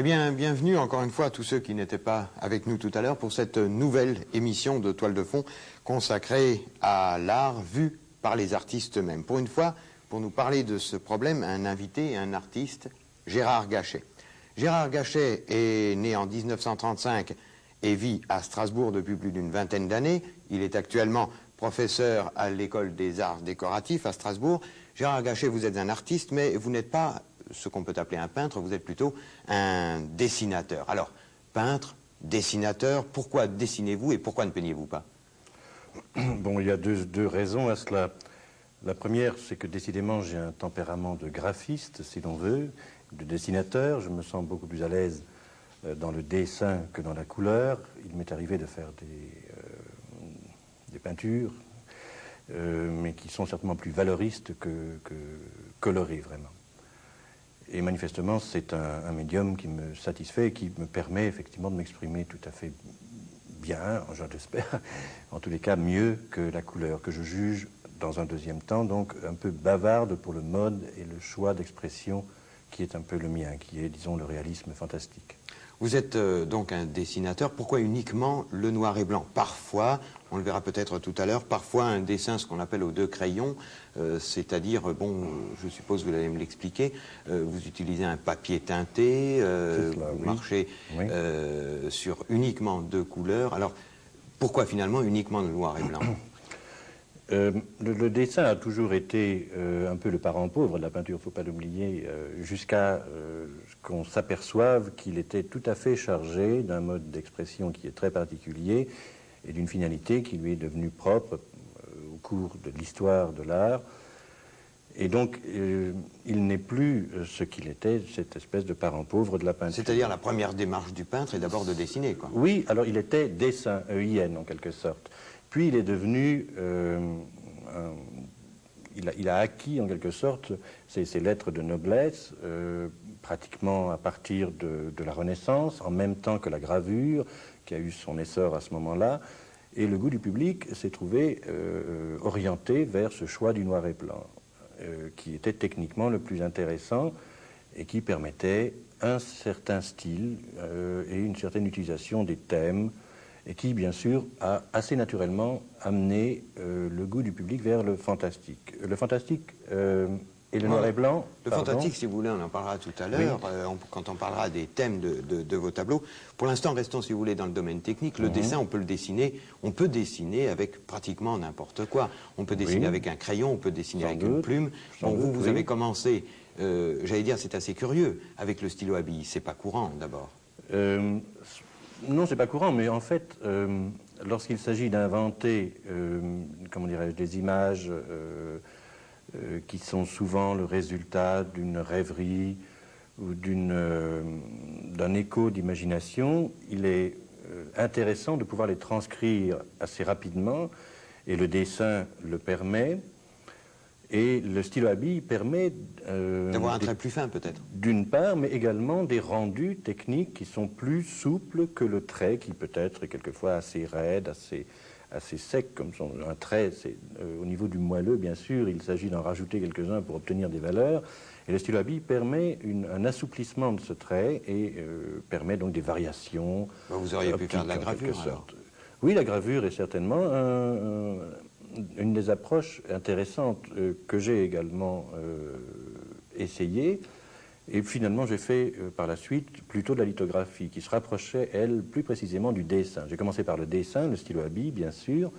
Eh bien, bienvenue encore une fois à tous ceux qui n'étaient pas avec nous tout à l'heure pour cette nouvelle émission de Toile de fond consacrée à l'art vu par les artistes eux-mêmes. Pour une fois, pour nous parler de ce problème, un invité, un artiste, Gérard Gachet. Gérard Gachet est né en 1935 et vit à Strasbourg depuis plus d'une vingtaine d'années. Il est actuellement professeur à l'École des Arts Décoratifs à Strasbourg. Gérard Gachet, vous êtes un artiste, mais vous n'êtes pas ce qu'on peut appeler un peintre, vous êtes plutôt un dessinateur. Alors, peintre, dessinateur, pourquoi dessinez-vous et pourquoi ne peignez-vous pas? Bon, il y a deux raisons à cela. La première, c'est que décidément j'ai un tempérament de graphiste, si l'on veut, de dessinateur. Je me sens beaucoup plus à l'aise dans le dessin que dans la couleur. Il m'est arrivé de faire des peintures, mais qui sont certainement plus valoristes que colorées, vraiment. Et manifestement, c'est un médium qui me satisfait et qui me permet effectivement de m'exprimer tout à fait bien, je l'espère, en tous les cas mieux que la couleur, que je juge dans un deuxième temps, donc un peu bavarde pour le mode et le choix d'expression qui est un peu le mien, qui est, disons, le réalisme fantastique. Vous êtes donc un dessinateur. Pourquoi uniquement le noir et blanc? Parfois, on le verra peut-être tout à l'heure, parfois un dessin, ce qu'on appelle aux deux crayons, c'est-à-dire, bon, je suppose que vous allez me l'expliquer, vous utilisez un papier teinté, cela, vous oui. marchez sur uniquement deux couleurs. Alors, pourquoi finalement uniquement le noir et blanc? Le dessin a toujours été un peu le parent pauvre de la peinture, il ne faut pas l'oublier, jusqu'à qu'on s'aperçoive qu'il était tout à fait chargé d'un mode d'expression qui est très particulier et d'une finalité qui lui est devenue propre au cours de l'histoire de l'art. Et donc, il n'est plus ce qu'il était, cette espèce de parent pauvre de la peinture. C'est-à-dire la première démarche du peintre est d'abord de dessiner, quoi. Oui, alors il était dessin, EIN en quelque sorte. Puis il est devenu, il a acquis en quelque sorte ses lettres de noblesse, pratiquement à partir de la Renaissance, en même temps que la gravure, qui a eu son essor à ce moment-là. Et le goût du public s'est trouvé orienté vers ce choix du noir et blanc, qui était techniquement le plus intéressant et qui permettait un certain style et une certaine utilisation des thèmes, et qui, bien sûr, a assez naturellement amené le goût du public vers le fantastique. Le fantastique et le noir et blanc... Le fantastique, si vous voulez, on en parlera tout à l'heure, oui. Quand on parlera des thèmes de vos tableaux. Pour l'instant, restons, si vous voulez, dans le domaine technique. Le dessin, on peut dessiner avec pratiquement n'importe quoi. On peut dessiner avec un crayon, on peut dessiner avec une plume. Bon, vous avez commencé, j'allais dire, c'est assez curieux, avec le stylo à billes. C'est pas courant, d'abord. Non, c'est pas courant, mais en fait, lorsqu'il s'agit d'inventer, comment dirais-je, des images qui sont souvent le résultat d'une rêverie ou d'un écho d'imagination, il est intéressant de pouvoir les transcrire assez rapidement, et le dessin le permet. Et le stylo à billes permet d'avoir un trait plus fin, peut-être. D'une part, mais également des rendus techniques qui sont plus souples que le trait, qui peut être quelquefois assez raide, assez sec, comme un trait. Au niveau du moelleux, bien sûr, il s'agit d'en rajouter quelques-uns pour obtenir des valeurs. Et le stylo à billes permet un assouplissement de ce trait et permet donc des variations. Vous auriez pu faire de la gravure, alors. Oui, la gravure est certainement une des approches intéressantes que j'ai également essayé. Et finalement, j'ai fait par la suite plutôt de la lithographie, qui se rapprochait, elle, plus précisément du dessin. J'ai commencé par le dessin, le stylo à billes, bien sûr.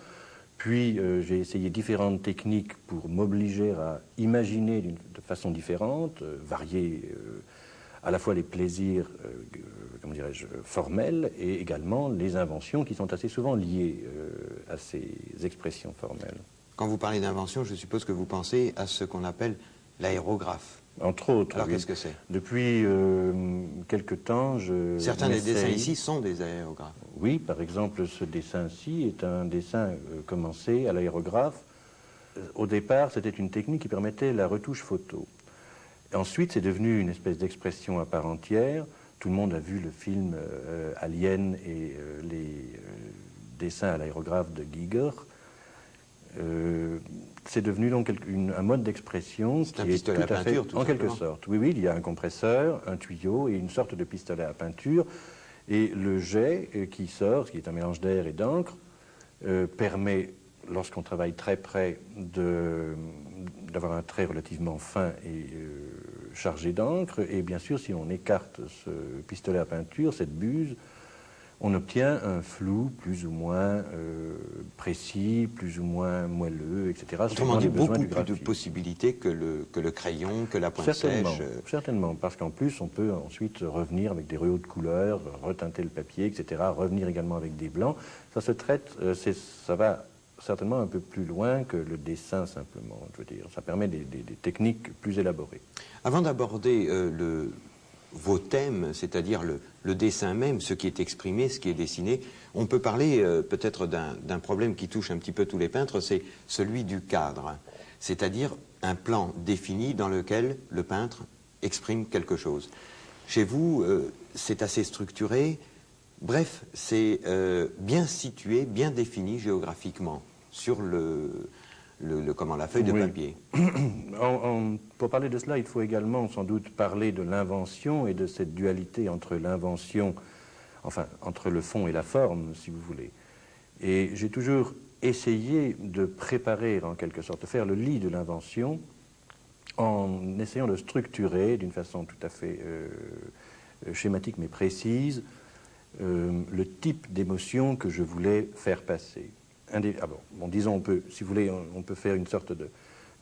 Puis j'ai essayé différentes techniques pour m'obliger à imaginer de façon différente, varier à la fois les plaisirs, comment dirais-je, formels, et également les inventions qui sont assez souvent liées à ces expressions formelles. Quand vous parlez d'invention, je suppose que vous pensez à ce qu'on appelle l'aérographe. Entre autres. Alors oui. Qu'est-ce que c'est? Depuis quelque temps, certains des dessins ici sont des aérographes. Oui, par exemple, ce dessin-ci est un dessin commencé à l'aérographe. Au départ, c'était une technique qui permettait la retouche photo. Ensuite, c'est devenu une espèce d'expression à part entière. Tout le monde a vu le film Alien et les dessins à l'aérographe de Giger, c'est devenu donc un mode d'expression qui est tout à fait, en quelque sorte. Oui, oui, il y a un compresseur, un tuyau et une sorte de pistolet à peinture. Et le jet qui sort, qui est un mélange d'air et d'encre, permet, lorsqu'on travaille très près, d'avoir un trait relativement fin et chargé d'encre. Et bien sûr, si on écarte ce pistolet à peinture, cette buse, on obtient un flou plus ou moins précis, plus ou moins moelleux, etc. Autrement dit, beaucoup plus de possibilités que le crayon, que la pointe sèche. Certainement, parce qu'en plus, on peut ensuite revenir avec des rehauts de couleurs, reteinter le papier, etc., revenir également avec des blancs. Ça se traite, ça va certainement un peu plus loin que le dessin simplement, je veux dire. Ça permet des techniques plus élaborées. Avant d'aborder vos thèmes, c'est-à-dire le dessin même, ce qui est exprimé, ce qui est dessiné, on peut parler peut-être d'un problème qui touche un petit peu tous les peintres, c'est celui du cadre, c'est-à-dire un plan défini dans lequel le peintre exprime quelque chose. Chez vous, c'est assez structuré, bref, c'est bien situé, bien défini géographiquement sur la feuille de papier. Pour parler de cela, il faut également sans doute parler de l'invention et de cette dualité entre l'invention, enfin entre le fond et la forme, si vous voulez. Et j'ai toujours essayé de préparer, en quelque sorte, de faire le lit de l'invention en essayant de structurer d'une façon tout à fait schématique mais précise le type d'émotion que je voulais faire passer. Disons, si vous voulez, on peut faire une sorte de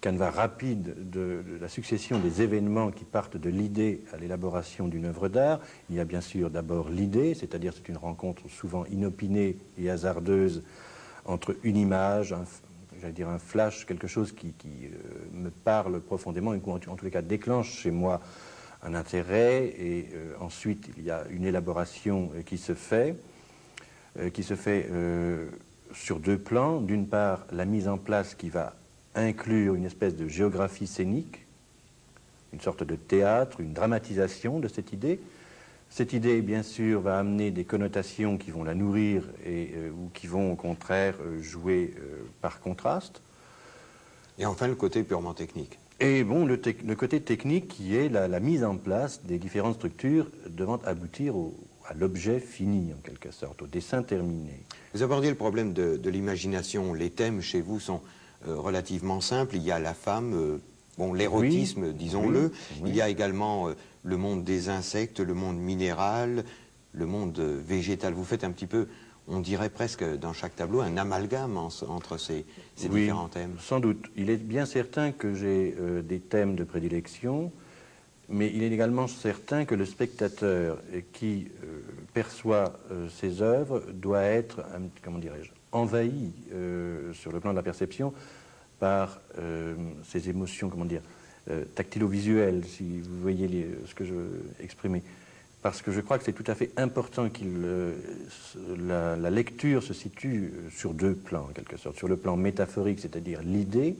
canevas rapide de la succession des événements qui partent de l'idée à l'élaboration d'une œuvre d'art. Il y a bien sûr d'abord l'idée, c'est-à-dire c'est une rencontre souvent inopinée et hasardeuse entre une image, j'allais dire un flash, quelque chose qui me parle profondément, et en tous les cas déclenche chez moi un intérêt, et ensuite il y a une élaboration qui se fait sur deux plans. D'une part, la mise en place qui va inclure une espèce de géographie scénique, une sorte de théâtre, une dramatisation de cette idée. Cette idée, bien sûr, va amener des connotations qui vont la nourrir ou qui vont, au contraire, jouer par contraste. Et enfin, le côté purement technique. Et bon, le côté technique qui est la mise en place des différentes structures devant aboutir à l'objet fini, en quelque sorte, au dessin terminé. Vous abordiez le problème de l'imagination. Les thèmes chez vous sont relativement simples. Il y a la femme, l'érotisme, oui, disons-le. Oui, oui. Il y a également le monde des insectes, le monde minéral, le monde végétal. Vous faites un petit peu, on dirait presque dans chaque tableau, un amalgame entre ces différents thèmes. Sans doute. Il est bien certain que j'ai des thèmes de prédilection, mais il est également certain que le spectateur qui perçoit ces œuvres doit être, comment dirais-je, envahi sur le plan de la perception par ces émotions, comment dire, tactilo-visuelles, si vous voyez ce que je veux exprimer. Parce que je crois que c'est tout à fait important que la lecture se situe sur deux plans, en quelque sorte. Sur le plan métaphorique, c'est-à-dire l'idée,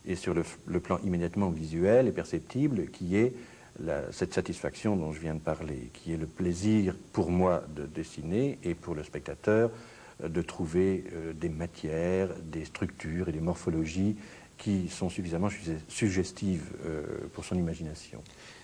et sur le plan immédiatement visuel et perceptible, qui est cette satisfaction dont je viens de parler, qui est le plaisir pour moi de dessiner et pour le spectateur de trouver des matières, des structures et des morphologies qui sont suffisamment suggestives pour son imagination.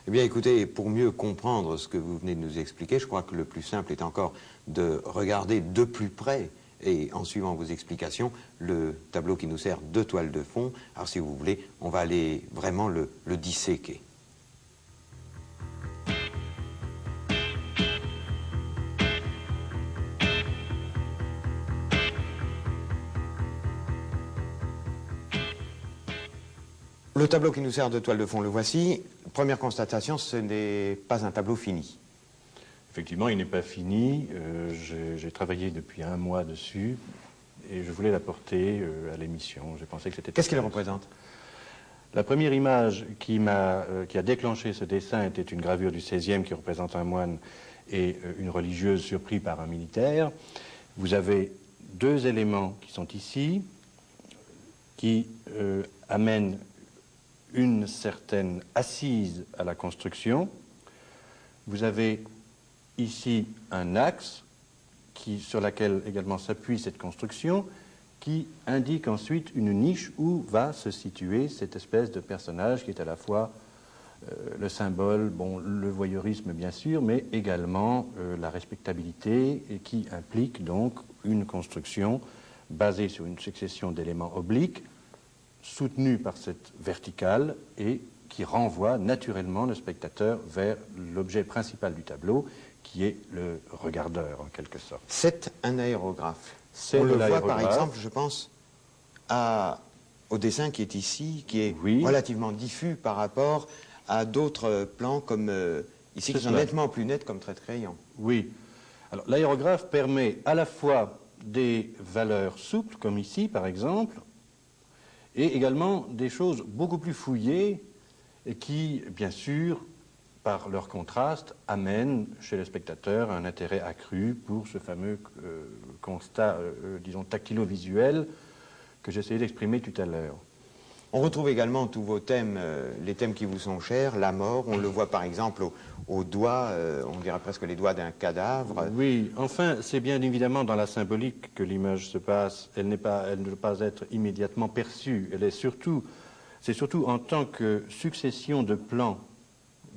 Eh bien, écoutez, pour mieux comprendre ce que vous venez de nous expliquer, je crois que le plus simple est encore de regarder de plus près, et en suivant vos explications, le tableau qui nous sert de toile de fond. Alors, si vous voulez, on va aller vraiment le disséquer. Le tableau qui nous sert de toile de fond, le voici. Première constatation, ce n'est pas un tableau fini. Effectivement, il n'est pas fini. J'ai travaillé depuis 1 mois dessus et je voulais l'apporter à l'émission. J'ai pensé que c'était... Qu'est-ce qu'il représente? La première image qui a déclenché ce dessin était une gravure du XVIe qui représente un moine et une religieuse surpris par un militaire. Vous avez 2 éléments qui sont ici, qui amènent une certaine assise à la construction. Vous avez ici un axe sur lequel également s'appuie cette construction, qui indique ensuite une niche où va se situer cette espèce de personnage qui est à la fois le symbole, bon, le voyeurisme bien sûr, mais également la respectabilité et qui implique donc une construction basée sur une succession d'éléments obliques soutenue par cette verticale et qui renvoie naturellement le spectateur vers l'objet principal du tableau qui est le regardeur en quelque sorte. C'est un aérographe. C'est On le voit l'aérographe. par exemple, je pense, au dessin qui est ici, qui est Oui. relativement diffus par rapport à d'autres plans comme ici, C'est qui sont cela. nettement plus nets comme trait de crayon. Oui. Alors l'aérographe permet à la fois des valeurs souples, comme ici par exemple, et également des choses beaucoup plus fouillées et qui, bien sûr, par leur contraste, amènent chez le spectateur un intérêt accru pour ce fameux constat, disons, tactilo-visuel que j'essayais d'exprimer tout à l'heure. On retrouve également tous vos thèmes, les thèmes qui vous sont chers, la mort, on le voit par exemple aux doigts, on dirait presque les doigts d'un cadavre. Oui, enfin, c'est bien évidemment dans la symbolique que l'image se passe. Elle ne doit pas être immédiatement perçue. C'est surtout en tant que succession de plans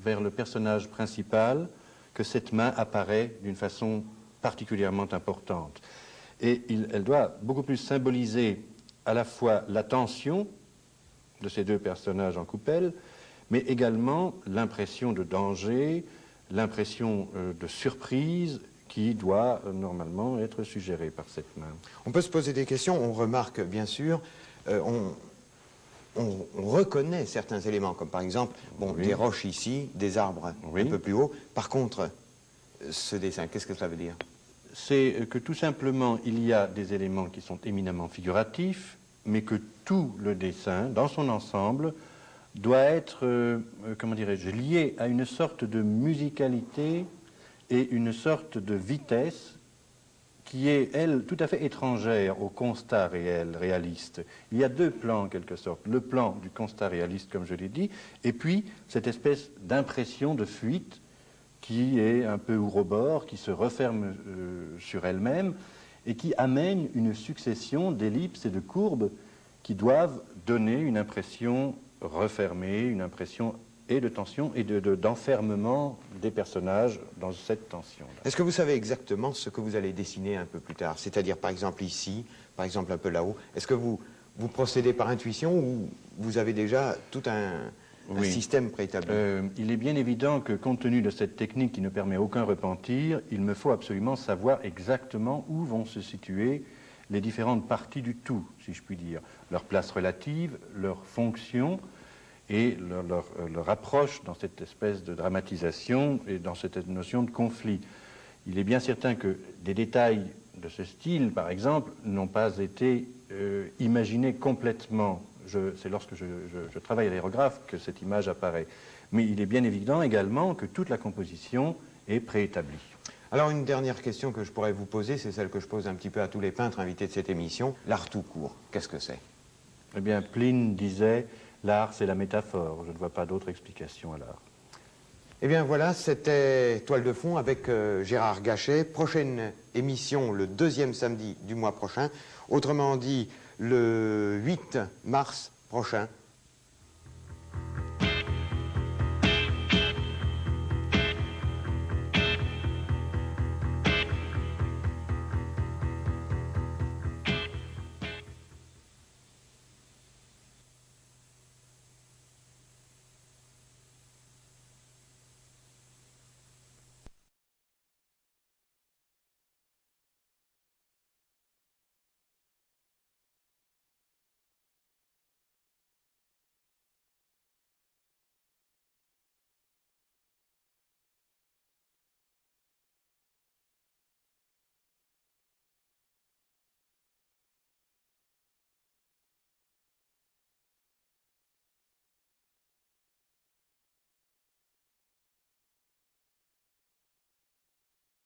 vers le personnage principal que cette main apparaît d'une façon particulièrement importante. Et elle doit beaucoup plus symboliser à la fois la tension de ces deux personnages en coupelle, mais également l'impression de danger, l'impression de surprise qui doit normalement être suggérée par cette main. On peut se poser des questions, on remarque bien sûr, on reconnaît certains éléments, comme par exemple Oui. des roches ici, des arbres Oui. un peu plus haut. Par contre, ce dessin, qu'est-ce que ça veut dire? C'est que tout simplement, il y a des éléments qui sont éminemment figuratifs, mais que tout le dessin, dans son ensemble, doit être, comment dirais-je, lié à une sorte de musicalité et une sorte de vitesse qui est, elle, tout à fait étrangère au constat réel, réaliste. Il y a deux plans, en quelque sorte. Le plan du constat réaliste, comme je l'ai dit, et puis cette espèce d'impression de fuite qui est un peu ourobore, qui se referme sur elle-même et qui amène une succession d'ellipses et de courbes qui doivent donner une impression refermée, une impression et de tension et d'enfermement des personnages dans cette tension-là. Est-ce que vous savez exactement ce que vous allez dessiner un peu plus tard? C'est-à-dire par exemple ici, par exemple un peu là-haut. Est-ce que vous procédez par intuition ou vous avez déjà tout un Oui. système préétabli? Il est bien évident que compte tenu de cette technique qui ne permet aucun repentir, il me faut absolument savoir exactement où vont se situer les différentes parties du tout, si je puis dire. Leur place relative, leur fonction et leur approche dans cette espèce de dramatisation et dans cette notion de conflit. Il est bien certain que des détails de ce style, par exemple, n'ont pas été imaginés complètement. C'est lorsque je travaille à l'aérographe que cette image apparaît. Mais il est bien évident également que toute la composition est préétablie. Alors une dernière question que je pourrais vous poser, c'est celle que je pose un petit peu à tous les peintres invités de cette émission. L'art tout court, qu'est-ce que c'est? Eh bien, Pline disait, l'art c'est la métaphore. Je ne vois pas d'autre explication à l'art. Eh bien voilà, c'était Toile de fond avec Gérard Gachet. Prochaine émission le 2e samedi du mois prochain. Autrement dit, le 8 mars prochain